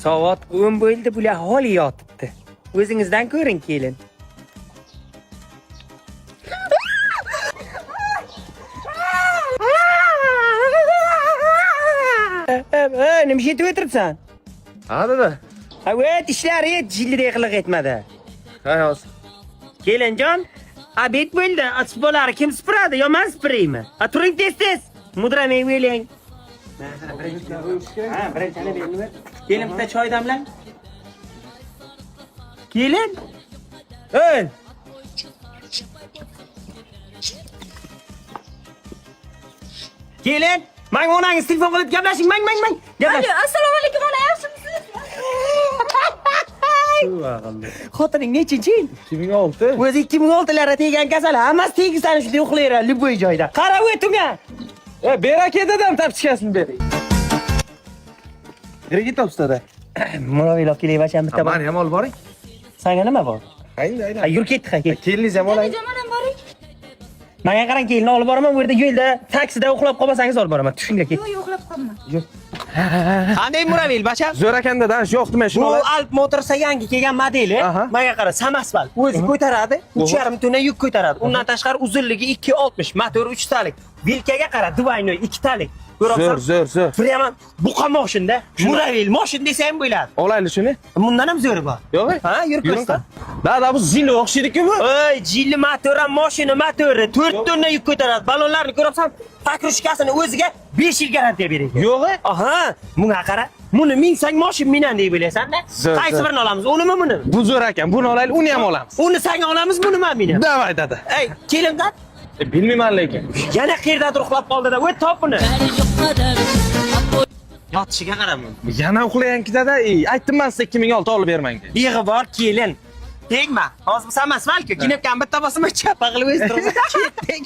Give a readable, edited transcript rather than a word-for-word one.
Soat 10 bo'ldi, bular holi yotibdi. O'zingizdan ko'ring, kelin. Nima yetib o'tiribsan? Ha dada. Ha, o't ishlari jilliday qiliq etmadi. Ha hozir. Kelinjon, abet bo'ldi. Asbolari kim supuradi? Yo men supuraymi? Ha, turing tez-tez. Mudramay o'ylang. Ha, birinchini berib. Kelin bitta choy damlang. Kelin. Ey! Kelin, men onangiz telefon qilib gaplashing, mang. Gaplash. Alo, assalomu alaykum, ona yaxshimisiz? Xotining nechinchi? 2006. O'zi 2006larda tegan kasal, hammasi tegishdan shunday uxlayveradi, любой joyda. Qara o'tunga. Beraka dadam tapchikasini bering. Nerga topsiz dada? Murovilab kelayotgan bitta bor. Mani ham olib boring. Senga nima bor? Ayni. Ha, yur ketdik, kel. Keliningiz ham oling. Jamadan boring. Menga qarang, kelin olib boraman, bu yerda yo'lda taksida uxlab qolmasangiz olib boraman. Tushinglar ket. Yo'q, uxlab qolma. Qanday Murovil, bashar? Zo'r ekan dada, yo'qdi men shuni Bu olay. Alp Motors'a yangi kelgan modeli. Aha. Menga qara, samasval. O'zi ko'taradi, 3,5 tonna yuk ko'taradi. Undan tashqari uzunligi 2.60, motori 3 talik. Vilkaga qara, двойной 2 talik. Zo'r. Prямо buqa moshinda. Murovil moshin desa ham bo'ladi. Olayli shuni. Bundan ham zo'ri bor. Yo'q. Ha, yur ko'rsa. Dada bu zilli o'xshaydi-ku bu. Ey, jilli motor ham mashina motori 4 tonna yuk ko'taradi. Ballonlarni ko'ribsan, pakrushkasini o'ziga 5 yil garantiya beradi. Yo'q. Aha, bunga qara. Buni minsang moshin minan deb bilasan-da. Zo'r. Qaysi birini olamiz? Unimi buni? Bu zo'r ekan. Buni olayli, uni ham olamiz. Uni senga olamiz, buni men meni. Davay dada. Ey, kelin qat. Bilmayman lekin. Yana qayerdadir uxlab qoldi-da. O't top buni. Yotishiga qaraman. Yana uxlayanki dada, aytdim-man sizga 2006 olib bermang. Yig'i bor, kelin. Tegma. Hozir bu samasvalku. Kinibkan bitta bosima chapa qilib o'stirib. Ketdik.